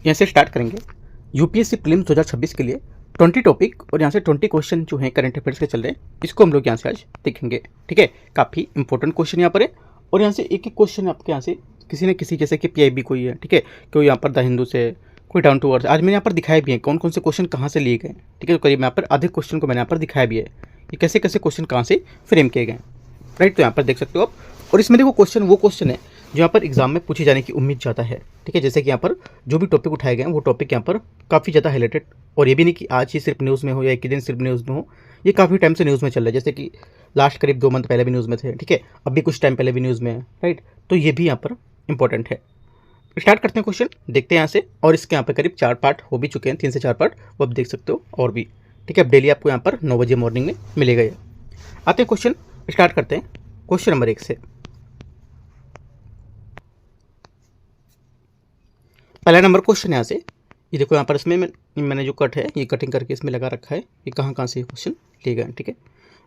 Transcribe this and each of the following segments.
यहाँ से स्टार्ट करेंगे। यूपीएससी प्रीलिम्स 2026 के लिए 20 टॉपिक और यहाँ से 20 क्वेश्चन जो हैं करंट अफेयर्स के चल रहे हैं, इसको हम लोग यहाँ से आज देखेंगे। ठीक है, काफ़ी इंपॉर्टेंट क्वेश्चन यहाँ पर है और यहाँ से एक एक क्वेश्चन आपके यहाँ से किसी न किसी, जैसे कि पीआईबी कोई है, ठीक है, कोई यहाँ पर द हिंदू से, कोई डाउन टू अर्थ। आज मैंने यहाँ पर दिखाया भी है कौन कौन से क्वेश्चन कहाँ से लिए गए। ठीक है, तो करीब यहाँ पर आधे क्वेश्चन को मैंने यहाँ पर दिखाया भी है कि कैसे कैसे क्वेश्चन कहाँ से फ्रेम किए गए। राइट, तो यहाँ पर देख सकते हो आप। और इसमें देखो क्वेश्चन वो क्वेश्चन है जो यहाँ पर एग्जाम में पूछे जाने की उम्मीद ज़्यादा है। ठीक है, जैसे कि यहाँ पर जो भी टॉपिक उठाए गए हैं वो टॉपिक यहाँ पर काफ़ी ज़्यादा हाईलाइटेड, और ये भी नहीं कि आज ही सिर्फ न्यूज़ में हो या एक ही दिन सिर्फ न्यूज़ में हो, ये काफ़ी टाइम से न्यूज़ में चल रहा है। जैसे कि लास्ट करीब 2 मंथ पहले भी न्यूज़ में थे, ठीक है, अभी कुछ टाइम पहले भी न्यूज़ में है। राइट, तो ये भी यहाँ पर इंपॉर्टेंट है। स्टार्ट करते हैं क्वेश्चन, देखते हैं यहाँ से। और इसके यहाँ पर करीब 4 पार्ट हो भी चुके हैं, 3 से 4 पार्ट, वो आप देख सकते हो और भी। ठीक है, अब डेली आपको यहाँ पर 9 बजे मॉर्निंग में मिलेगा ये। आते हैं क्वेश्चन, स्टार्ट करते हैं क्वेश्चन नंबर 1 से। पहला नंबर क्वेश्चन यहाँ से, ये देखो यहाँ पर इसमें मैंने जो कट है ये कटिंग करके इसमें लगा रखा है, ये कहाँ कहाँ से क्वेश्चन लिए गए हैं। ठीक है,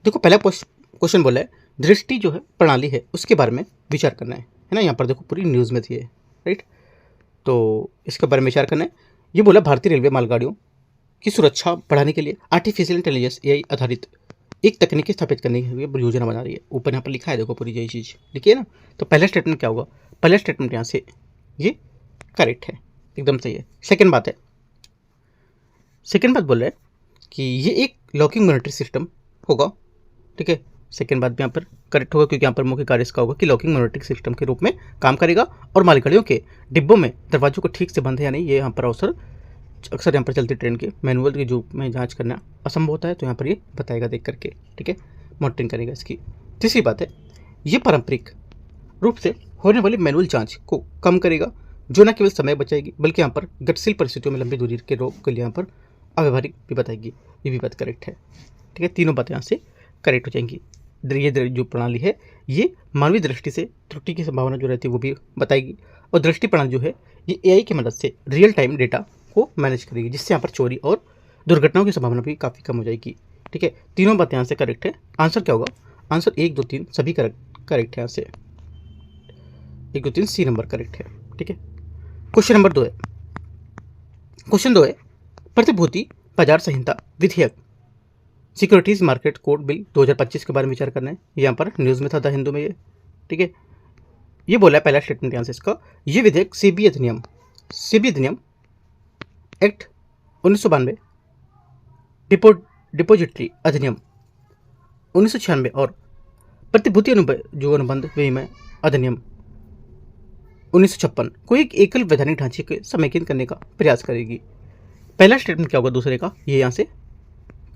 देखो पहला क्वेश्चन बोला है दृष्टि जो है प्रणाली है उसके बारे में विचार करना है ना। यहाँ पर देखो पूरी न्यूज़ में थी ये। राइट, तो इसके बारे में विचार करना है। ये बोला भारतीय रेलवे मालगाड़ियों की सुरक्षा बढ़ाने के लिए आर्टिफिशियल इंटेलिजेंस AI आधारित एक तकनीकी स्थापित करने की योजना बना रही है। ऊपर यहाँ पर लिखा है, देखो पूरी यही चीज़ लिखी है ना। तो पहला स्टेटमेंट क्या होगा? पहला स्टेटमेंट यहाँ से ये करेक्ट है, एकदम सही है। सेकंड बात बोल रहे हैं कि ये एक लॉकिंग मॉनिटरी सिस्टम होगा। ठीक है, सेकंड बात भी यहाँ पर करेक्ट होगा, क्योंकि यहाँ पर मुख्य कार्य इसका होगा कि लॉकिंग मॉनिटरिंग सिस्टम के रूप में काम करेगा और मालगाड़ियों के डिब्बों में दरवाजों को ठीक से बंद है या नहीं, ये यहाँ पर अक्सर यहाँ पर चलती ट्रेन के मैनुअल के जो में जांच करना असंभव होता है, तो यहाँ पर ये बताएगा देख करके। ठीक है, मॉनिटरिंग करेगा इसकी। तीसरी बात है, ये पारंपरिक रूप से होने वाली मैनुअल जाँच को कम करेगा, जो न केवल समय बचाएगी बल्कि यहाँ पर गतिशील परिस्थितियों में लंबी दूरी के रोग के लिए यहाँ पर अव्यवहारिक भी बताएगी। ये भी बात करेक्ट है। ठीक है, तीनों बातें यहाँ से करेक्ट हो जाएंगी। ये जो प्रणाली है ये मानवीय दृष्टि से त्रुटि की संभावना जो रहती है वो भी बताएगी, और दृष्टि प्रणाली जो है ये AI की मदद से रियल टाइम डेटा को मैनेज करेगी, जिससे यहाँ पर चोरी और दुर्घटनाओं की संभावना भी काफ़ी कम हो जाएगी। ठीक है, तीनों बातें यहाँ से करेक्ट है। आंसर क्या होगा? आंसर 1, 2, 3 सभी करेक्ट है। यहाँ से 1, 2, 3 C नंबर करेक्ट है। ठीक है, क्वेश्चन नंबर 2 है। क्वेश्चन 2 है प्रतिभूति बाजार संहिता विधेयक सिक्योरिटीज मार्केट कोड बिल 2025 के बारे में विचार करना है। यहाँ पर न्यूज़ में था द हिंदू में ये। ठीक है, ये बोला है पहला स्टेटमेंट यहाँ से इसका, ये विधेयक सेबी अधिनियम एक्ट 1992, डिपोजिटरी अधिनियम 1996 और प्रतिभूति अनुबंध विनिमय अधिनियम 1956 को एक एकल वैधानिक ढांचे के समेकित करने का प्रयास करेगी। पहला स्टेटमेंट क्या होगा दूसरे का? ये यहाँ से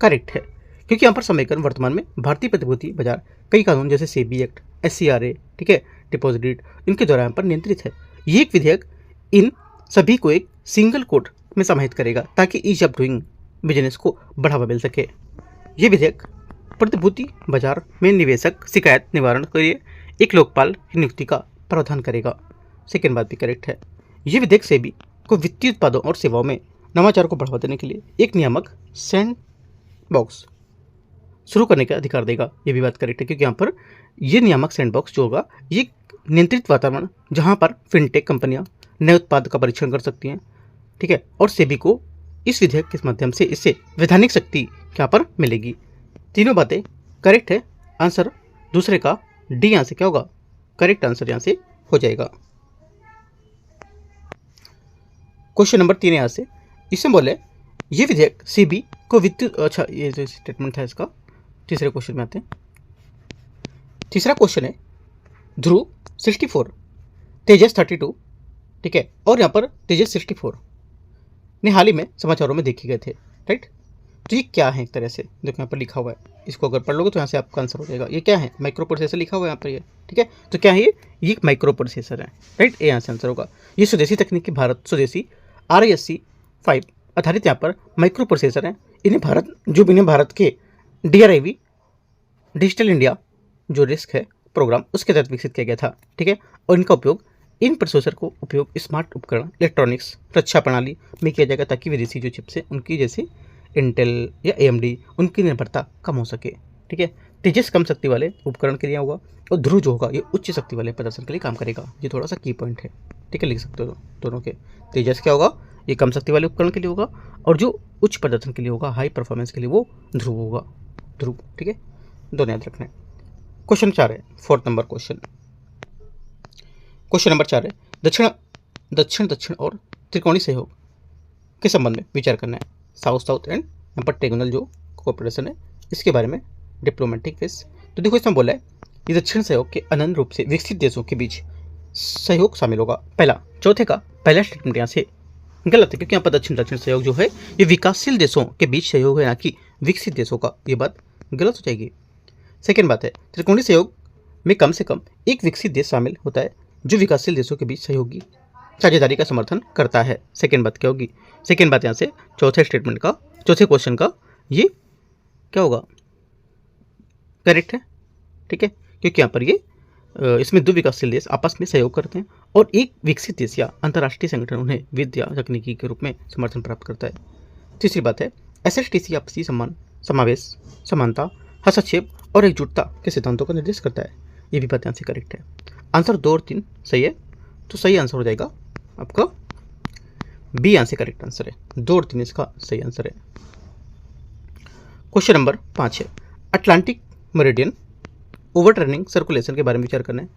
करेक्ट है, क्योंकि यहाँ पर समेकन वर्तमान में भारतीय प्रतिभूति बाजार कई कानून जैसे सेबी एक्ट, SCRA, ठीक है, डिपॉजिट, इनके द्वारा यहाँ पर नियंत्रित है। ये एक विधेयक इन सभी को एक सिंगल कोड में समाहित करेगा ताकि ईज ऑफ डूइंग बिजनेस को बढ़ावा मिल सके। ये विधेयक प्रतिभूति बाजार में निवेशक शिकायत निवारण के लिए एक लोकपाल की नियुक्ति का प्रावधान करेगा। सेकेंड बात भी करेक्ट है। ये विधेयक सेबी को वित्तीय उत्पादों और सेवाओं में नवाचार को बढ़ावा देने के लिए एक नियामक सैंड बॉक्स शुरू करने का अधिकार देगा। ये भी बात करेक्ट है, क्योंकि यहाँ पर ये नियामक सैंड बॉक्स जो होगा ये नियंत्रित वातावरण जहाँ पर फिनटेक कंपनियाँ नए उत्पाद का परीक्षण कर सकती हैं। ठीक है, और सेबी को इस विधेयक के माध्यम से इससे वैधानिक शक्ति यहाँ पर मिलेगी। तीनों बातें करेक्ट है। आंसर दूसरे का डी यहाँ से क्या होगा? करेक्ट आंसर यहाँ से हो जाएगा। क्वेश्चन नंबर 3 यहाँ से, इसमें बोले ये विधेयक सेबी को वित्तीय, अच्छा ये जो स्टेटमेंट था इसका, तीसरे क्वेश्चन में आते हैं। तीसरा क्वेश्चन है ध्रुव 64, तेजस 32, ठीक है, और यहाँ पर तेजस 64 ने हाल ही में समाचारों में देखे गए थे। राइट, तो ये क्या है? एक तरह से देखो यहाँ पर लिखा हुआ है, इसको अगर पढ़ लोगे तो यहाँ से आपका आंसर हो जाएगा। ये क्या है? माइक्रो प्रोसेसर लिखा हुआ है यहाँ पर ये। ठीक है, तो क्या है ये? एक माइक्रो प्रोसेसर है। राइट, ये यहाँ से आंसर होगा। ये स्वदेशी तकनीकी भारत स्वदेशी RISC 5 आधारित यहाँ पर माइक्रो प्रोसेसर हैं। इन्हें भारत के DRIV डिजिटल इंडिया जो रिस्क है प्रोग्राम उसके तहत विकसित किया गया था। ठीक है, और इनका उपयोग इन प्रोसेसर को उपयोग स्मार्ट उपकरण, इलेक्ट्रॉनिक्स, रक्षा प्रणाली में किया जाएगा ताकि विदेशी जो चिप्स है उनकी जैसे इंटेल या AMD उनकी निर्भरता कम हो सके। ठीक है, तेजस कम शक्ति वाले उपकरण के लिए होगा और ध्रुव जो होगा ये उच्च शक्ति वाले प्रदर्शन के लिए काम करेगा। ये थोड़ा सा की पॉइंट है। ठीक है, लिख सकते हो दोनों के। तेजस क्या होगा? ये कम शक्ति वाले उपकरण के लिए होगा, और जो उच्च प्रदर्शन के लिए होगा, हाई परफॉर्मेंस के लिए, वो ध्रुव होगा, ध्रुव। ठीक है, दोनों याद रखना है। क्वेश्चन 4 है, 4 नंबर क्वेश्चन। क्वेश्चन नंबर 4 है, दक्षिण दक्षिण दक्षिण और त्रिकोणीय सहयोग के संबंध में विचार करना है। साउथ साउथ एंड यहाँ पर टेगोनल जो कोऑपरेशन है, इसके बारे में डिप्लोमेटिक फेस। तो देखो इसमें बोला है कि दक्षिण सहयोग के अनन्य रूप से विकसित देशों के बीच सहयोग शामिल होगा। पहला, चौथे का पहला स्टेटमेंट यहाँ से गलत है, क्योंकि यहाँ पर दक्षिण दक्षिण सहयोग जो है ये विकासशील देशों के बीच सहयोग है, ना कि विकसित देशों का। ये बात गलत हो जाएगी। सेकेंड बात है, त्रिकोणीय सहयोग में कम से कम एक विकसित देश शामिल होता है जो विकासशील देशों के बीच सहयोगी साझेदारी का समर्थन करता है। सेकेंड बात क्या होगी? सेकेंड बात यहाँ से चौथे स्टेटमेंट का, चौथे क्वेश्चन का ये क्या होगा? करेक्ट है। ठीक है, क्योंकि यहाँ पर ये इसमें दो विकासशील देश आपस में सहयोग करते हैं और एक विकसित देश या अंतर्राष्ट्रीय संगठन उन्हें विद्या तकनीकी के रूप में समर्थन प्राप्त करता है। तीसरी बात है, SSTC आपसी सम्मान, समावेश, समानता, हस्तक्षेप और एकजुटता के सिद्धांतों का निर्देश करता है। ये भी बात यहाँ से करेक्ट है। आंसर 2 और 3 सही है, तो सही आंसर हो जाएगा आपका बी। यहाँ से करेक्ट आंसर है, 2 और 3 इसका सही आंसर है। क्वेश्चन नंबर 5 है, अटलांटिक मेरिडियन ओवरटर्निंग सर्कुलेशन के बारे में विचार करना है।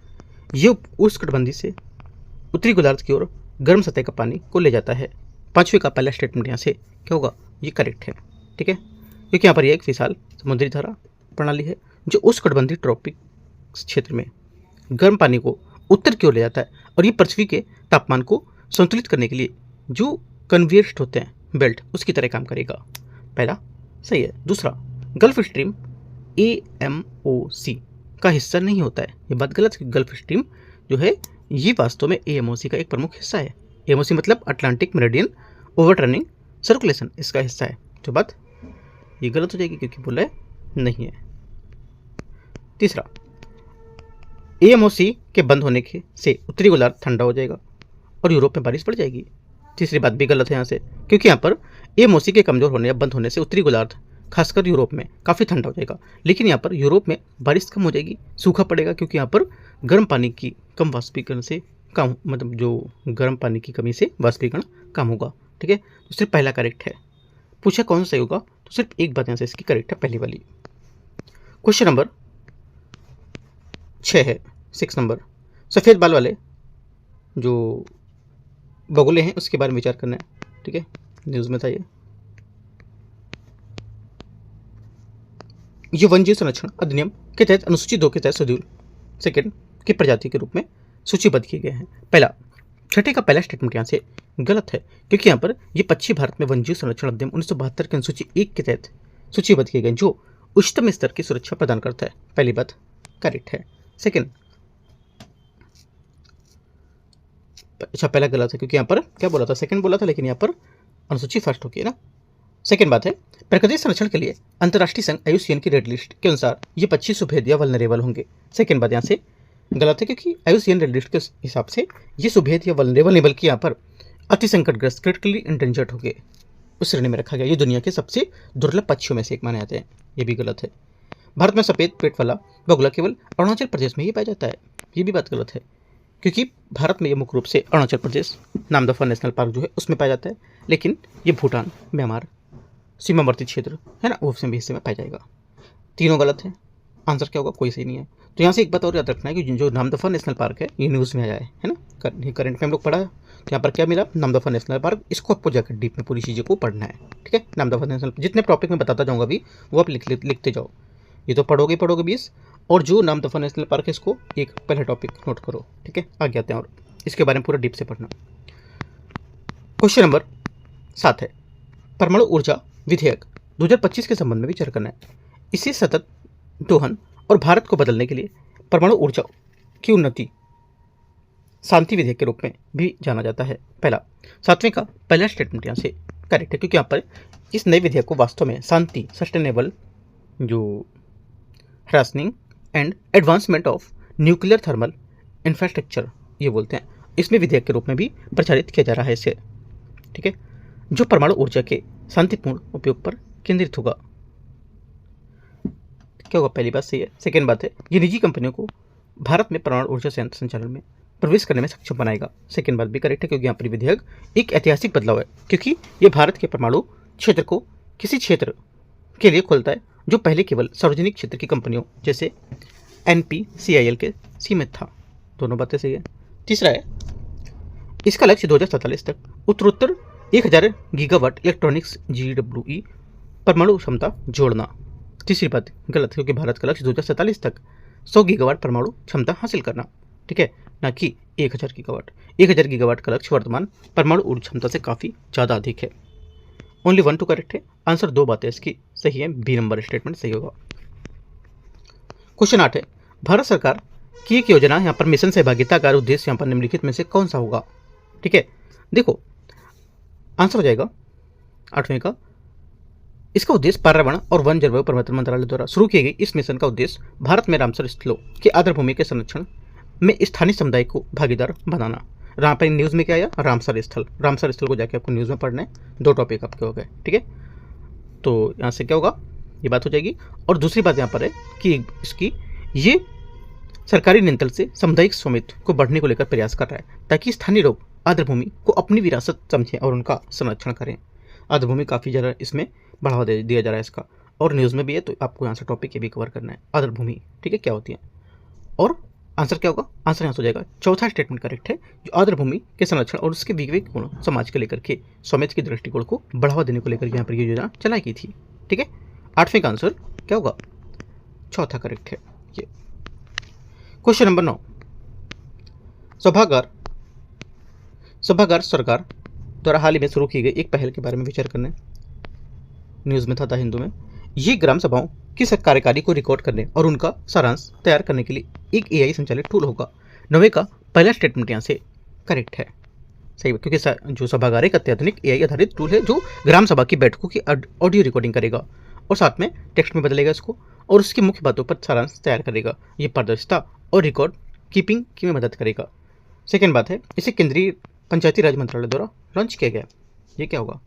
ये उष्णकटिबंधीय से उत्तरी गोलार्ध की ओर गर्म सतह का पानी को ले जाता है। पांचवें का पहला स्टेटमेंट यहाँ से क्या होगा? ये करेक्ट है। ठीक है, क्योंकि यहाँ पर एक विशाल समुद्री धारा प्रणाली है जो उष्णकटिबंधीय ट्रॉपिक क्षेत्र में गर्म पानी को उत्तर की ओर ले जाता है, और ये पृथ्वी के तापमान को संतुलित करने के लिए जो कन्वेयर होते हैं बेल्ट, उसकी तरह काम करेगा। पहला सही है। दूसरा, गल्फ स्ट्रीम AMOC का हिस्सा नहीं होता है। ये बात गलत है। गल्फ स्ट्रीम जो है ये वास्तव में AMOC का एक प्रमुख हिस्सा है। AMOC मतलब अटलांटिक मेरिडियन ओवरटर्निंग सर्कुलेशन, इसका हिस्सा है। तो बात ये गलत हो जाएगी, क्योंकि बोला है नहीं है। तीसरा, AMOC के बंद होने के से उत्तरी गोलार्ध ठंडा हो जाएगा और यूरोप में बारिश पड़ जाएगी। तीसरी बात भी गलत है यहाँ से, क्योंकि यहाँ पर AMOC के कमजोर होने या बंद होने से उत्तरी गोलार्ध खासकर यूरोप में काफ़ी ठंडा हो जाएगा, लेकिन यहाँ पर यूरोप में बारिश कम हो जाएगी, सूखा पड़ेगा, क्योंकि यहाँ पर गर्म पानी की कम वाष्पीकरण से कम, मतलब जो गर्म पानी की कमी से वाष्पीकरण कम होगा। ठीक है, तो सिर्फ पहला करेक्ट है। पूछा कौन सा सही होगा, तो सिर्फ एक बात यहाँ से इसकी करेक्ट है, पहली वाली। क्वेश्चन नंबर 6 है, 6 नंबर। सफ़ेद बाल वाले जो बगुले हैं उसके बारे में विचार करना है। ठीक है, न्यूज़ में था ये वन्यजीव संरक्षण अधिनियम के तहत अनुसूची 2 के तहत शेड्यूल सेकेंड की प्रजाति के रूप में सूचीबद्ध किए गए हैं। पहला, छठे का पहला स्टेटमेंट यहाँ से गलत है, क्योंकि यहाँ पर ये पश्चिमी भारत में वन्यजीव संरक्षण अधिनियम 1972 के अनुसूची 1 के तहत सूचीबद्ध किए गए, जो उच्चतम स्तर की सुरक्षा प्रदान करता है। पहली बात करेक्ट है। सेकेंड, अच्छा पहला गलत है, क्योंकि यहाँ पर क्या बोला था? सेकेंड बोला था, लेकिन यहाँ पर अनुसूची फर्स्ट होगी ना। सेकेंड बात है, प्राकृतिक संरक्षण के लिए अंतर्राष्ट्रीय संघ IUCN की रेड लिस्ट के अनुसार ये 25 सुभेद या वल्नरेबल होंगे। सेकेंड बात यहाँ से गलत है, क्योंकि IUCN रेड लिस्ट के हिसाब से ये सुभेद या वल्नरेबल नहीं, बल्कि यहाँ पर अति संकटग्रस्त क्रिटिकली इंडेंजर्ड होंगे, उस श्रेणी में रखा गया। ये दुनिया के सबसे दुर्लभ पक्षियों में से एक माने जाते हैं। ये भी गलत है। भारत में सफ़ेद पेट वाला बगुला केवल अरुणाचल प्रदेश में ही पाया जाता है। ये भी बात गलत है, क्योंकि भारत में ये मुख्य रूप से अरुणाचल प्रदेश, नामदफा नेशनल पार्क जो है उसमें पाया जाता है, लेकिन ये भूटान, म्यांमार सीमावर्ती क्षेत्र है ना, वो भी हिस्से में पाया जाएगा। तीनों गलत है। आंसर क्या होगा? कोई सही नहीं है। तो यहाँ से एक बात और याद रखना है कि जो नामदफा नेशनल पार्क है ये न्यूज़ में आया है ना, करंट में हम लोग पढ़ा है। तो यहाँ पर क्या मिला? Namdapha national park. इसको आपको जाकर डीप में पूरी चीज़ों को पढ़ना है। ठीक है, नामदफा नेशनल, जितने टॉपिक में बताता जाऊँगा अभी वो आप लिखते जाओ। ये तो पढ़ोगे 20, और जो नामदफा नेशनल पार्क है इसको एक पहला टॉपिक नोट करो। ठीक है, आगे आते हैं और इसके बारे में पूरा डीप से पढ़ना। क्वेश्चन नंबर 7 है, परमाणु ऊर्जा विधेयक 2025 के संबंध में विचार करना है। इसे सतत दोहन और भारत को बदलने के लिए परमाणु ऊर्जा की उन्नति शांति विधेयक के रूप में भी जाना जाता है। पहला, 7वें का पहला स्टेटमेंट यहाँ से करेक्ट है, क्योंकि यहाँ पर इस नए विधेयक को वास्तव में शांति, सस्टेनेबल जो rationing and advancement of nuclear thermal infrastructure ये बोलते हैं। इसमें विधेयक के रूप में भी प्रचारित किया जा रहा है इसे। ठीक है, जो परमाणु ऊर्जा के शांतिपूर्ण उपयोग पर केंद्रित होगा। क्या होगा? पहली बात सही है। सेकेंड बात है, ये निजी कंपनियों को भारत में परमाणु ऊर्जा संयंत्र संचालन में प्रवेश करने में सक्षम बनाएगा। सेकेंड बात भी करेक्ट है, क्योंकि यहाँ पर विधेयक एक ऐतिहासिक बदलाव है, क्योंकि ये भारत के परमाणु क्षेत्र को किसी क्षेत्र के लिए खोलता है जो पहले केवल सार्वजनिक क्षेत्र की कंपनियों जैसे NPCIL के सीमित था। दोनों बातें सही है। तीसरा है, इसका लक्ष्य 2047 तक उत्तरोत्तर 1000 गीगावाट इलेक्ट्रॉनिक्स GWE परमाणु क्षमता जोड़ना। तीसरी बात गलत है, क्योंकि भारत का लक्ष्य 2047 तक 100 गीगावाट परमाणु क्षमता हासिल करना, ठीक है, ना कि 1000 गीगावाट। 1000 गीगावाट का लक्ष्य वर्तमान परमाणु ऊर्जा क्षमता से काफ़ी ज़्यादा अधिक है। ओनली 1 टू करेक्ट है। आंसर 2 बातें इसकी सही है, बी नंबर स्टेटमेंट सही होगा। क्वेश्चन 8 है, भारत सरकार की एक योजना यहाँ पर मिशन सहभागिता का उद्देश्य यहाँ पर निम्नलिखित में से कौन सा होगा, ठीक है। देखो आंसर हो जाएगा 8वें का, इसका उद्देश्य पर्यावरण और वन जलवायु परिवर्तन मंत्रालय द्वारा शुरू किए गए इस मिशन का उद्देश्य भारत में रामसर स्थलों के आर्द्रभूमि के संरक्षण में स्थानीय समुदाय को भागीदार बनाना। यहाँ पर न्यूज़ में क्या आया, रामसर स्थल। रामसर स्थल को जाके आपको न्यूज़ में पढ़ना है। 2 टॉपिक आपके हो गए, ठीक है। तो यहाँ से क्या होगा, ये बात हो जाएगी। और दूसरी बात यहाँ पर है कि इसकी ये सरकारी नियंत्रण से सामुदायिक स्वामित्व को बढ़ने को लेकर प्रयास कर रहा है, ताकि स्थानीय लोग आर्द्रभूमि को अपनी विरासत समझें और उनका संरक्षण करें। आर्द्रभूमि काफ़ी ज़्यादा इसमें बढ़ावा दिया जा रहा है इसका, और न्यूज़ में भी है, तो आपको यहाँ से टॉपिक ये भी कवर करना है, आर्द्रभूमि, ठीक है, क्या होती है। और आंसर क्या होगा, आंसर यहाँ हो जाएगा चौथा स्टेटमेंट करेक्ट है, जो आर्द्रभूमि के संरक्षण और उसके विवेक गुण समाज के लेकर के स्वामित्व के दृष्टिकोण को बढ़ावा देने को लेकर यहाँ पर ये योजना चलाई गई थी, ठीक है। 8वें का आंसर क्या होगा, चौथा करेक्ट है ये। क्वेश्चन नंबर 9, सभागार सरकार द्वारा हाल ही में शुरू की गई एक पहल के बारे में विचार करने। न्यूज़ में था हिंदू में। ये ग्राम सभाओं की कार्यकारी को रिकॉर्ड करने और उनका सारांश तैयार करने के लिए एक AI संचालित टूल होगा। 9वें का पहला स्टेटमेंट यहाँ से करेक्ट है, सही है, क्योंकि जो सभागार एक अत्याधुनिक AI आधारित टूल है जो ग्राम सभा की बैठकों की ऑडियो रिकॉर्डिंग करेगा और साथ में टेक्स्ट में बदलेगा इसको और उसकी मुख्य बातों पर सारांश तैयार करेगा। ये पारदर्शिता और रिकॉर्ड कीपिंग की में मदद करेगा। सेकेंड बात है, इसे केंद्रीय पंचायती राज मंत्रालय द्वारा लॉन्च किया गया। ये क्या होगा,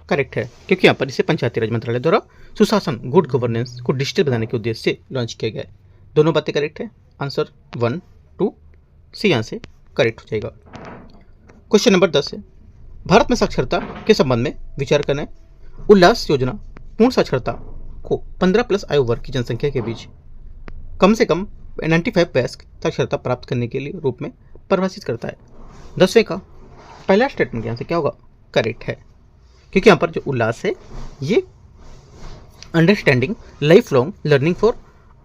करेक्ट है, क्योंकि यहाँ पर इसे पंचायती राज मंत्रालय द्वारा सुशासन गुड गवर्नेंस को डिजिटल बनाने के उद्देश्य से लॉन्च किया गया है। दोनों बातें करेक्ट है। आंसर 1, 2, सी यहाँ से करेक्ट हो जाएगा। क्वेश्चन नंबर 10 है, भारत में साक्षरता के संबंध में विचार करना है। उल्लास योजना पूर्ण साक्षरता को 15+ आयु वर्ग की जनसंख्या के बीच कम से कम 95 वयस्क साक्षरता प्राप्त करने के लिए रूप में परिभाषित करता है। 10वें का पहला स्टेटमेंट यहाँ से क्या होगा, करेक्ट है, क्योंकि यहाँ पर जो उल्लास है ये understanding life long learning for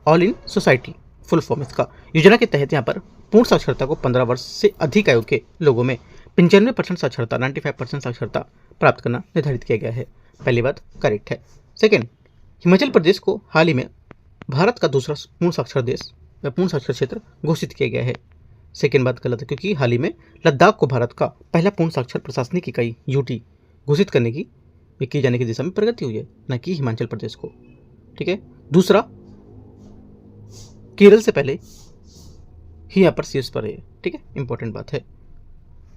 all in society full form इसका। योजना के तहत यहाँ पर पूर्ण साक्षरता को 15 वर्ष से अधिक आयु के लोगों में 95% साक्षरता 95% साक्षरता प्राप्त करना निर्धारित किया गया है। पहली बात करेक्ट है। सेकेंड, हिमाचल प्रदेश को हाल ही में भारत का दूसरा पूर्ण साक्षर देश या पूर्ण साक्षर क्षेत्र घोषित किया गया है। सेकेंड बात गलत है, क्योंकि हाल ही में लद्दाख को भारत का पहला पूर्ण साक्षर प्रशासनिक इकाई UT घोषित करने की किए जाने की दिशा में प्रगति हुई है, न कि हिमाचल प्रदेश को, ठीक है। दूसरा, केरल से पहले ही यहाँ पर शीर्ष पर है, ठीक है, इंपॉर्टेंट बात है।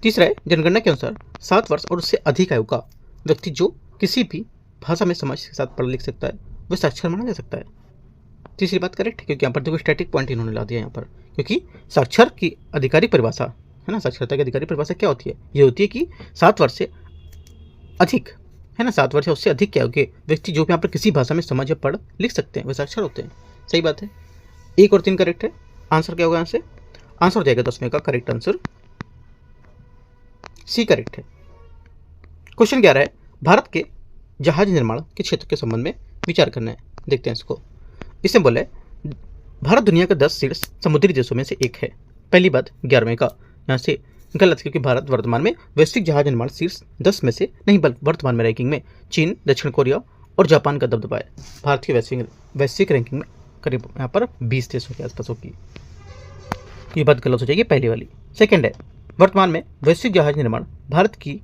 तीसरा है, जनगणना के अनुसार 7 वर्ष और उससे अधिक आयु का व्यक्ति जो किसी भी भाषा में समाज के साथ पढ़ लिख सकता है वह साक्षर माना जा सकता है। तीसरी बात करेक्ट है, क्योंकि यहाँ पर देखो स्टैटिक पॉइंट इन्होंने ला दिया यहाँ पर, क्योंकि साक्षर की अधिकारी परिभाषा है ना, साक्षरता की अधिकारी परिभाषा क्या होती है, ये होती है कि 7 वर्ष से अधिक है ना, 7 वर्ष या उससे अधिक क्या हो गए व्यक्ति जो यहाँ पर किसी भाषा में समझ या पढ़ लिख सकते हैं वे साक्षर होते हैं। सही बात है। 1 और 3 करेक्ट है। आंसर क्या होगा यहाँ से, आंसर हो जाएगा 10वें का करेक्ट आंसर सी करेक्ट है। क्वेश्चन 11 है, भारत के जहाज निर्माण के क्षेत्र के संबंध में विचार करना है। देखते हैं इसको। इसमें बोला है भारत दुनिया का 10 शीर्ष समुद्री देशों में से एक है। पहली बात 11वें का यहाँ से गलत, क्योंकि भारत वर्तमान में वैश्विक जहाज निर्माण शीर्ष 10 में से नहीं बल्कि वर्तमान में रैंकिंग में चीन, दक्षिण कोरिया और जापान का दबदबा है। भारत की वैश्विक रैंकिंग में करीब यहाँ पर 20 देशों के आसपास होगी। ये बात गलत हो जाएगी पहली वाली। सेकेंड है, वर्तमान में वैश्विक जहाज निर्माण भारत की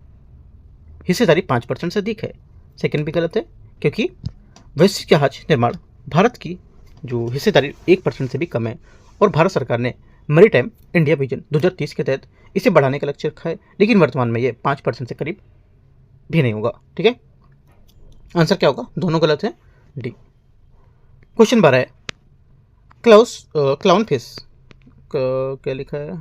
हिस्सेदारी 5% से अधिक है। सेकेंड भी गलत है, क्योंकि वैश्विक जहाज निर्माण भारत की जो हिस्सेदारी 1% से भी कम है और भारत सरकार ने मैरीटाइम इंडिया विजन 2030 के तहत इसे बढ़ाने का लक्ष्य रखा है, लेकिन वर्तमान में ये 5% से करीब भी नहीं होगा। ठीक है, आंसर क्या होगा, दोनों गलत है, डी। क्वेश्चन 12 है, क्लाउन फिश क्या लिखा है,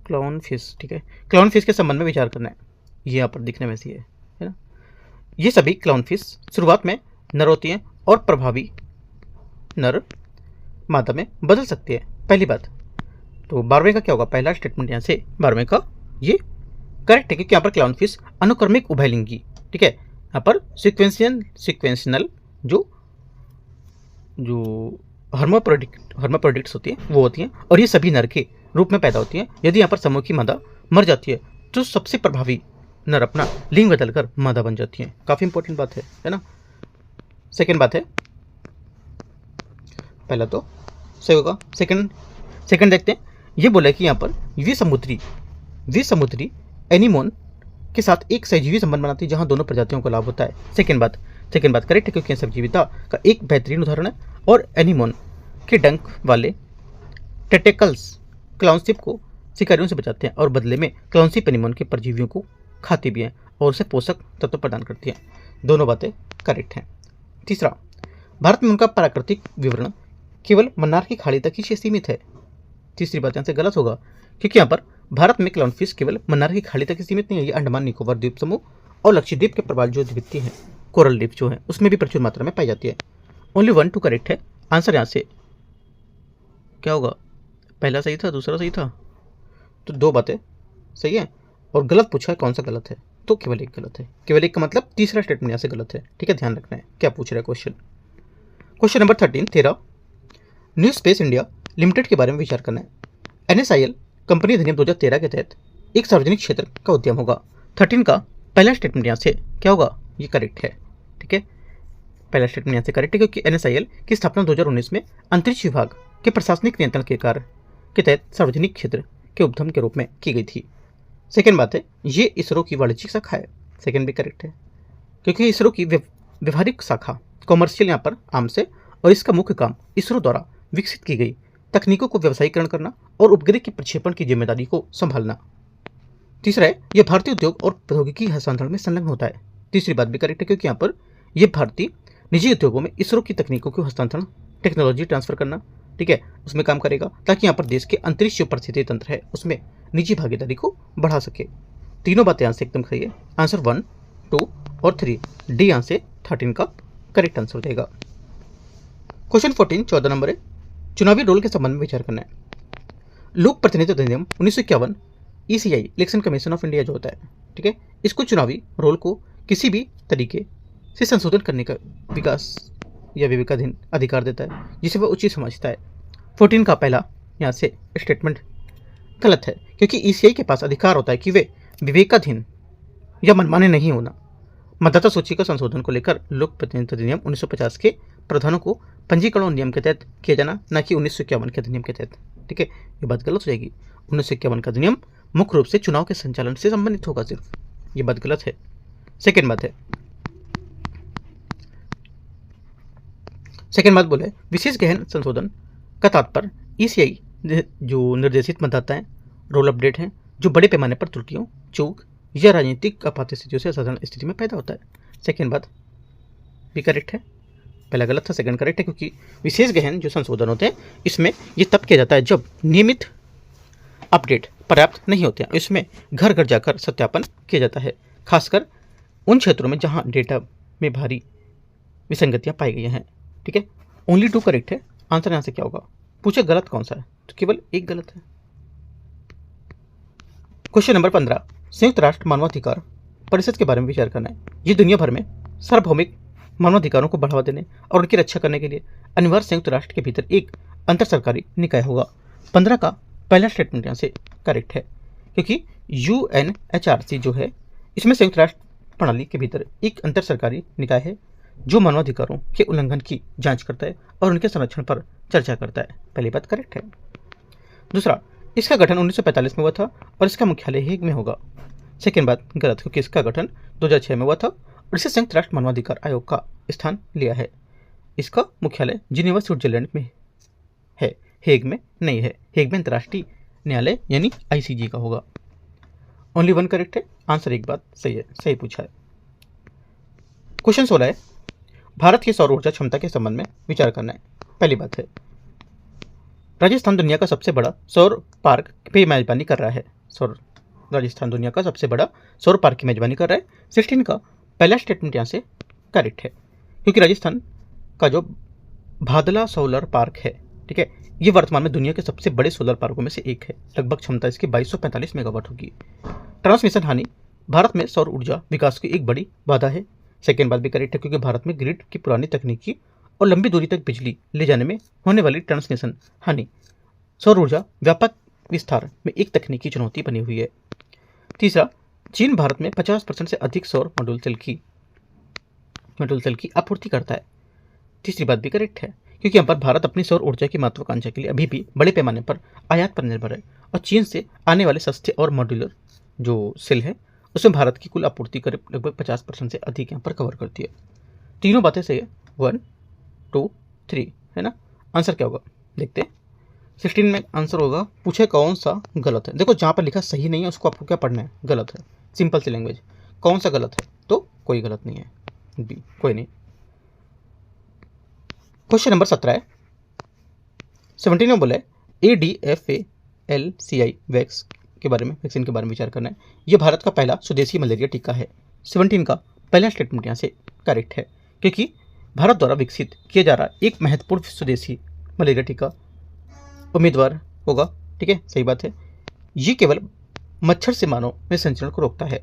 क्लाउन फिश, ठीक है, क्लाउन फिश के संबंध में विचार करना है। ये यहाँ पर दिखने में सी है ना। ये सभी क्लाउन फिश शुरुआत में नर होती हैं और प्रभावी नर मादा में बदल सकती है, पहली बात। तो 12वें का क्या होगा, पहला स्टेटमेंट यहाँ से 12वें का ये करेक्ट है, क्योंकि यहाँ पर क्लाउन फिश अनुक्रमिक उभयलिंगी, ठीक है, यहाँ पर सिक्वेंशनल जो हर्माफ्रोडिट्स होती हैं वो होती हैं, और ये सभी नर के रूप में पैदा होती हैं। यदि यहाँ पर समूह की मादा मर जाती है तो सबसे प्रभावी नर अपना लिंग बदलकर मादा बन जाती हैं। काफ़ी इंपॉर्टेंट बात है ना। सेकेंड बात है, पहला तो सही होगा, सेकंड देखते हैं। ये बोला है कि यहाँ पर विसमुद्री एनिमोन के साथ एक सहजीवी संबंध बनाती है जहाँ दोनों प्रजातियों को लाभ होता है। सेकेंड बात करेक्ट है, क्योंकि सहजीविता का एक बेहतरीन उदाहरण है, और एनिमोन के डंक वाले टेटेकल्स क्लाउनशिप को शिकारियों से बचाते हैं और बदले में क्लाउनशिप एनिमोन के परजीवियों को खाती भी हैं और उसे पोषक तत्व प्रदान करती हैं। दोनों बातें करेक्ट हैं। तीसरा, भारत में उनका प्राकृतिक विवरण केवल मन्नार की खाड़ी तक ही सीमित है। तीसरी बात यहाँ से गलत होगा, क्योंकि यहाँ पर भारत में क्लाउनफिश केवल मन्नार की खाड़ी तक ही सीमित नहीं है। ये अंडमान निकोबार द्वीप समूह और लक्षद्वीप के प्रवाल जो द्वीपीय हैं, कोरल द्वीप जो है, उसमें भी प्रचुर मात्रा में पाई जाती है। ओनली 1 2 करेक्ट है। आंसर यहाँ से क्या होगा, पहला सही था, दूसरा सही था, तो 2 बातें सही है और गलत पूछा है, कौन सा गलत है, तो केवल एक गलत है। केवल एक का मतलब तीसरा स्टेटमेंट यहाँ से गलत है, ठीक है, ध्यान रखना है क्या पूछ रहा है question number 13 new space India limited के बारे में विचार करना है। NSIL कंपनी अधिनियम 2013 के तहत एक सार्वजनिक क्षेत्र का उद्यम होगा। 13 का पहला स्टेटमेंट यहाँ से क्या होगा, ये करेक्ट है, ठीक है, पहला स्टेटमेंट यहाँ से करेक्ट है, क्योंकि NSIL की स्थापना 2019 में अंतरिक्ष विभाग के प्रशासनिक नियंत्रण के कार्य के तहत सार्वजनिक क्षेत्र के उद्यम के रूप में की गई थी। सेकेंड बात है, ये इसरो की वाणिज्यिक शाखा है। सेकेंड भी करेक्ट है, क्योंकि इसरो की व्यवहारिक शाखा कॉमर्शियल यहाँ पर आम से, और इसका मुख्य काम इसरो द्वारा विकसित की गई तकनीकों को व्यवसायीकरण करना और उपग्रह के प्रक्षेपण की जिम्मेदारी को संभालना। तीसरा है, यह भारतीय उद्योग और प्रौद्योगिकी हस्तांतरण में संलग्न होता है। तीसरी बात भी करेक्ट है, क्योंकि यहाँ पर यह भारतीय निजी उद्योगों में इसरो की तकनीकों को हस्तांतरण, टेक्नोलॉजी ट्रांसफर करना, ठीक है, उसमें काम करेगा, ताकि यहाँ पर देश के अंतरिक्ष जो परिस्थिति तंत्र है उसमें निजी भागीदारी को बढ़ा सके। तीनों बातें यहाँ से एकदम सही है। आंसर 1 2 और 3 डी यहाँ से 13 का करेक्ट आंसर हो जाएगा। क्वेश्चन 14 14 नंबर है, चुनावी रोल के संबंध में विचार करना है। लोक प्रतिनिधित्व अधिनियम 1951 ECI election commission of India जो होता है, ठीक है, इसको चुनावी रोल को किसी भी तरीके से संशोधन करने का विकास या विवेकाधीन अधिकार देता है, जिसे वह उचित समझता है। 14 का पहला यहाँ से स्टेटमेंट गलत है, क्योंकि ECI के पास अधिकार होता है कि वे विवेकाधीन या मनमाने नहीं होना। मतदाता सूची का संशोधन को लेकर लोक प्रतिनिधित्व अधिनियम 1950 के प्रावधानों को पंजीकरण नियम के तहत किया जाना, न कि 1951 के अधिनियम के तहत, ठीक है, ये बात गलत हो जाएगी। 1951 का अधिनियम मुख्य रूप से चुनाव के संचालन से संबंधित होगा सिर्फ, ये बात गलत है। सेकेंड बात बोले, विशेष गहन संशोधन का तात्पर्य ECI जो निर्देशित मतदाता हैं, रोल अपडेट हैं, जो बड़े पैमाने पर त्रुटियों, चूक या राजनीतिक आपात स्थितियों से असाधारण स्थिति में पैदा होता है। सेकेंड बात भी करेक्ट है, पहला गलत था, सेकंड करेक्ट है, क्योंकि विशेष गहन जो संशोधन होते हैं इसमें ये तब किया जाता है जब नियमित अपडेट पर्याप्त नहीं होते हैं। इसमें घर घर जाकर सत्यापन किया जाता है, खासकर उन क्षेत्रों में जहां डेटा में भारी विसंगतियां पाई गई हैं, ठीक है। ओनली 2 करेक्ट है। आंसर यहाँ से क्या होगा, पूछे गलत कौन सा है, तो केवल एक गलत है। क्वेश्चन नंबर 15 संयुक्त राष्ट्र मानवाधिकार परिषद के बारे में विचार करना है। ये दुनिया भर में सार्वभौमिक मानवाधिकारों को बढ़ावा देने और उनकी रक्षा करने के लिए अनिवार्य संयुक्त राष्ट्र के भीतर एक अंतर सरकारी निकाय होगा। 15 का पहला स्टेटमेंट यहाँ से करेक्ट है, क्योंकि UNHRC जो है इसमें संयुक्त राष्ट्र प्रणाली के भीतर एक अंतर सरकारी निकाय है जो मानवाधिकारों के उल्लंघन की जांच करता है और उनके संरक्षण पर चर्चा करता है। पहली बात करेक्ट है। दूसरा, इसका गठन 1945 में हुआ था और इसका मुख्यालय हेग में होगा। सेकेंड बात गलत, क्योंकि इसका गठन 2006 में हुआ था और इसे संयुक्त राष्ट्र मानवाधिकार आयोग का स्थान लिया है। इसका मुख्यालय जिनेवा स्विट्जरलैंड में है, हेग में नहीं है। हेग में अंतर्राष्ट्रीय न्यायालय यानी ICJ का होगा। ओनली 1 करेक्ट है। आंसर एक बात सही है, सही पूछा है। क्वेश्चन 16 है, भारत की सौर ऊर्जा क्षमता के संबंध में विचार करना है। पहली बात है, राजस्थान दुनिया का सबसे बड़ा सौर पार्क पे मेजबानी कर रहा है। राजस्थान दुनिया का सबसे बड़ा सौर पार्क की मेजबानी कर रहा है। 16 का पहला स्टेटमेंट यहाँ से करेक्ट है, क्योंकि राजस्थान का जो भादला सोलर पार्क है, ठीक है, ये वर्तमान में दुनिया के सबसे बड़े सोलर पार्कों में से एक है। लगभग क्षमता इसकी 2245 मेगावाट होगी। ट्रांसमिशन हानि भारत में सौर ऊर्जा विकास की एक बड़ी बाधा है। सेकेंड बात भी करेक्ट है, क्योंकि भारत में ग्रिड की पुरानी तकनीकी और लंबी दूरी तक बिजली ले जाने में होने वाली ट्रांसमिशन हानि सौर ऊर्जा व्यापक विस्तार में एक तकनीकी चुनौती बनी हुई है। तीसरा, चीन भारत में 50% से अधिक सौर मॉड्यूल सेल की आपूर्ति करता है। तीसरी बात भी करेक्ट है, क्योंकि यहाँ पर भारत अपनी सौर ऊर्जा की महत्वाकांक्षा के लिए अभी भी बड़े पैमाने पर आयात पर निर्भर है, और चीन से आने वाले सस्ते और मॉड्यूलर जो सेल है उसमें भारत की कुल आपूर्ति करीब लगभग 50% से अधिक यहाँ पर कवर करती है। तीनों बातें सही है, 1 2 3 है ना। आंसर क्या होगा देखते हैं। 16 में आंसर होगा, पूछे कौन सा गलत है। देखो जहाँ पर लिखा सही नहीं है उसको आपको क्या पढ़ना है, गलत है। सिंपल सी लैंग्वेज, कौन सा गलत है, तो कोई गलत नहीं है, बी कोई नहीं। क्वेश्चन नंबर 17 है। 17 में बोला है ADFALCI वैक्सीन के बारे में विचार करना है। यह भारत का पहला स्वदेशी मलेरिया टीका है। 17 का पहला स्टेटमेंट यहाँ से करेक्ट है, क्योंकि भारत द्वारा विकसित किया जा रहा एक महत्वपूर्ण स्वदेशी मलेरिया टीका उम्मीदवार होगा, ठीक है, सही बात है। ये केवल मच्छर से मानव में संचरण को रोकता है।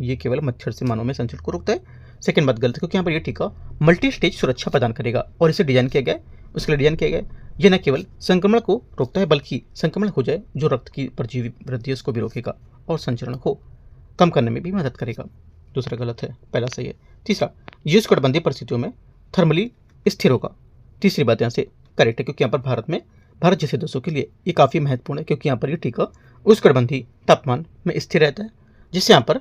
ये केवल मच्छर से मानव में संचरण को रोकता है। सेकंड बात गलत है, क्योंकि यहाँ पर यह टीका मल्टी स्टेज सुरक्षा प्रदान करेगा, और इसे डिजाइन किया गया है, उसके लिए डिजाइन किया गया है। यह न केवल संक्रमण को रोकता है, बल्कि संक्रमण हो जाए जो रक्त की परजीवी वृद्धि उसको भी रोकेगा और संचरण को कम करने में भी मदद करेगा। दूसरा गलत है, पहला सही है। तीसरा, ये उष्णकटिबंधीय परिस्थितियों में थर्मली स्थिर होगा। तीसरी बात यहाँ से करेक्ट है, क्योंकि यहाँ पर भारत जैसे देशों के लिए ये काफ़ी महत्वपूर्ण है, क्योंकि यहाँ पर ये टीका उष्णकटिबंधीय तापमान में स्थिर रहता है, जिससे यहाँ पर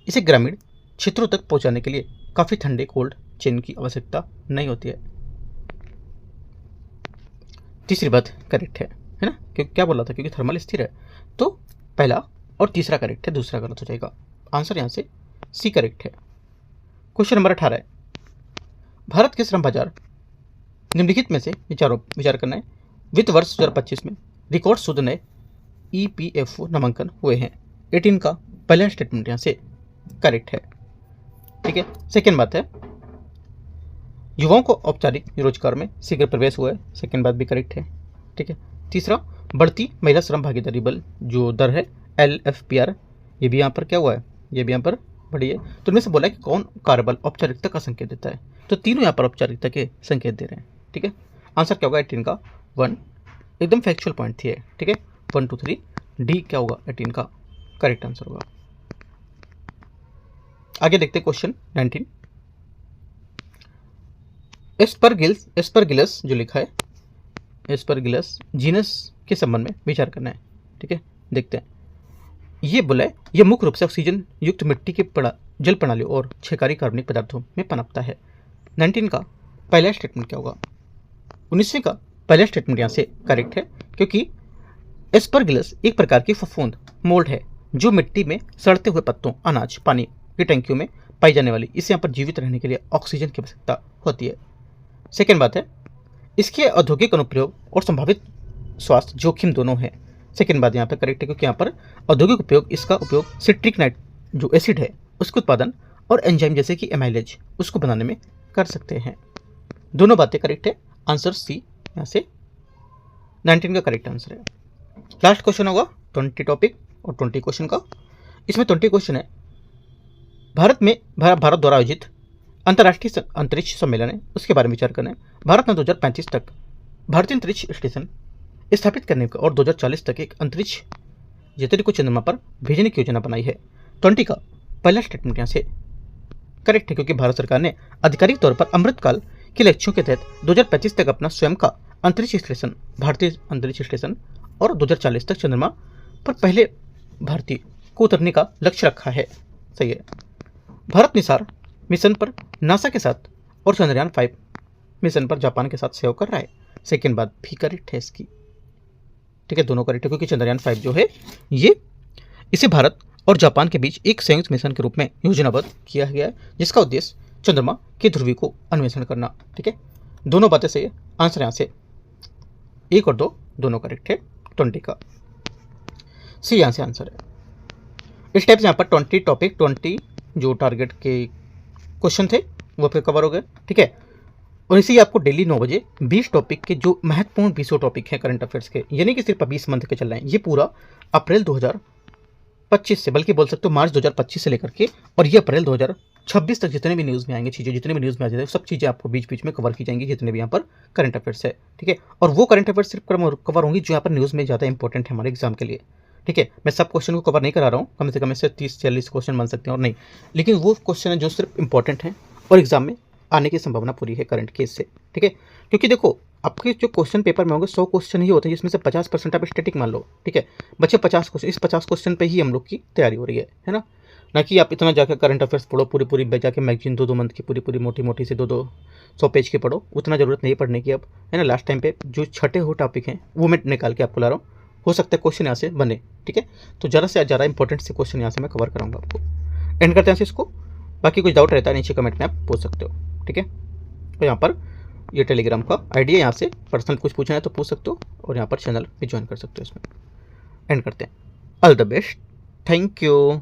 इसे ग्रामीण क्षेत्रों तक पहुँचाने के लिए काफ़ी ठंडे कोल्ड चेन की आवश्यकता नहीं होती है। तीसरी बात करेक्ट है ना, क्योंकि क्या बोला था, क्योंकि थर्मल स्थिर है, तो पहला और तीसरा करेक्ट है, दूसरा गलत हो जाएगा। आंसर यहाँ से सी करेक्ट है। क्वेश्चन नंबर 18 है। भारत के श्रम बाजार निम्नलिखित में से विचार करना है। वित्त वर्ष 2025 में रिकॉर्ड शुद्ध नए EPFO नामांकन हुए हैं। 18 का पहला स्टेटमेंट यहाँ से करेक्ट है, ठीक है। सेकेंड बात है, युवाओं को औपचारिक रोजगार में शीघ्र प्रवेश हुआ है। सेकेंड बात भी करेक्ट है, ठीक है। तीसरा, बढ़ती महिला श्रम भागीदारी बल जो दर है LFPR, ये भी यहाँ पर क्या हुआ है, ये भी यहाँ पर बढ़ी है। तो इनमें से बोला है कि कौन कार्यबल औपचारिकता का संकेत देता है, तो तीनों यहाँ पर औपचारिकता के संकेत दे रहे हैं, ठीक है। आंसर क्या होगा 18 का 1, एकदम फैक्चुअल पॉइंट थी, ठीक है। 1 2 3 डी क्या होगा 18 का करेक्ट आंसर होगा। आगे देखते हैं क्वेश्चन 19। एस्परगिलस जो लिखा है, एस्परगिलस जीनस के संबंध में विचार करना है, ठीक है। देखते हैं, ये बोला है ये मुख्य रूप से ऑक्सीजन युक्त मिट्टी के जल प्रणालियों और क्षयकारी कार्बनिक पदार्थों में पनपता है। 19 का पहला स्टेटमेंट क्या होगा। 19वें का पहला स्टेटमेंट यहाँ से करेक्ट है, क्योंकि एस्परगिलस एक प्रकार की फफूंद मोल्ड है जो मिट्टी में सड़ते हुए पत्तों, अनाज, पानी की टंकियों में पाई जाने वाली, इससे यहाँ पर जीवित रहने के लिए ऑक्सीजन की आवश्यकता होती है। सेकेंड बात है, इसके औद्योगिक अनुप्रयोग और संभावित स्वास्थ्य जोखिम दोनों है। सेकेंड बात यहाँ पर करेक्ट है, क्योंकि यहाँ पर औद्योगिक उपयोग, इसका उपयोग सिट्रिक नाइट जो एसिड है उसके उत्पादन और एंजाइम जैसे कि एमाइलेज उसको बनाने में कर सकते हैं। दोनों बातें करेक्ट है। आंसर सी यहाँ से 19 का करेक्ट आंसर है। लास्ट क्वेश्चन होगा 20 टॉपिक और 20 क्वेश्चन का। इसमें 20 क्वेश्चन है, भारत द्वारा आयोजित अंतर्राष्ट्रीय अंतरिक्ष सम्मेलन है, उसके बारे में विचार करना है। भारत ने 2035 तक भारतीय अंतरिक्ष स्टेशन स्थापित करने का और 2040 तक एक अंतरिक्ष यात्री को चंद्रमा पर भेजने की योजना बनाई है। 20 का पहला स्टेटमेंट यहाँ से करेक्ट है, क्योंकि भारत सरकार ने आधिकारिक तौर पर अमृतकाल के लक्ष्यों के तहत 2025 तक अपना स्वयं का अंतरिक्ष स्टेशन, भारतीय अंतरिक्ष स्टेशन, और 2040 तक चंद्रमा पर पहले भारतीय को उतरने का लक्ष्य रखा है। सही है। भारत निसार मिशन पर नासा के साथ और चंद्रयान 5 मिशन पर जापान के साथ सहयोग कर रहा है। सेकेंड बात भी करेक्ट है इसकी, ठीक है, दोनों करेक्ट है, क्योंकि चंद्रयान 5 जो है इसे भारत और जापान के बीच एक संयुक्त मिशन के रूप में योजनाबद्ध किया गया है, जिसका उद्देश्य चंद्रमा के ध्रुवी को अन्वेषण करना, ठीक है। दोनों बातें सही है। आंसर यहाँ से 1 और 2 दोनों करेक्ट है 20 का। सी यहाँ से आंसर है। इस टाइप से यहाँ पर 20 टॉपिक 20 जो टारगेट के क्वेश्चन थे वो फिर कवर हो गए, ठीक है। और इसी आपको डेली 9 बजे 20 टॉपिक के जो महत्वपूर्ण 20 टॉपिक हैं करंट अफेयर्स के, यानी कि सिर्फ 20 मंथ के चल रहे हैं, ये पूरा अप्रैल 2025 से, बल्कि बोल सकते हो मार्च 2025 से लेकर के और ये अप्रैल 2026 तक जितने भी न्यूज़ में आएंगे चीज़ें, जितने भी न्यूज़ में आ जाते हैं सब चीज़ें आपको बीच बीच में कवर की जाएंगी, जितने भी यहाँ पर करंट अफेयर्स है, ठीक है। और वो करंट अफेयर्स सिर्फ कवर होंगी जो यहाँ पर न्यूज़ में ज़्यादा इंपॉर्टेंट है हमारे एग्जाम के लिए, ठीक है। मैं सब क्वेश्चन को कवर नहीं करा रहा हूँ, कम से कम इससे 30-40 क्वेश्चन बन सकते हैं और नहीं, लेकिन वो क्वेश्चन है जो सिर्फ इंपॉर्टेंट हैं और एग्जाम में आने की संभावना पूरी है करंट केस से, ठीक है। क्योंकि देखो आपके जो क्वेश्चन पेपर में होंगे 100 क्वेश्चन ही होते हैं जिसमें से 50% आप स्टैटिक मान लो, ठीक है। बचे 50 क्वेश्चन, इस 50 क्वेश्चन पे ही हम लोग की तैयारी हो रही है ना। ना कि आप इतना जाकर करंट अफेयर्स पढ़ो पूरी जाके मैगजीन 2-2 मंथ की पूरी मोटी से 200 पेज की पढ़ो, उतना ज़रूरत नहीं पढ़ने की अब, है ना। लास्ट टाइम पे जो छठे हो टॉपिक हैं वो मैं निकाल के आपको ला रहा हूँ, हो सकता है क्वेश्चन यहाँ से बने, ठीक है। तो ज़्यादा से ज़्यादा इंपॉर्टेंट से क्वेश्चन यहाँ से मैं कवर कराऊंगा आपको। एंड करते हैं इसको, बाकी कुछ डाउट रहता है नीचे कमेंट में आप पूछ सकते हो, ठीक है। तो यहाँ पर ये टेलीग्राम का आईडी है, यहाँ से पर्सनल कुछ पूछना है तो पूछ सकते हो और यहाँ पर चैनल भी ज्वाइन कर सकते हो इसमें। एंड करते हैं। All the best, thank you.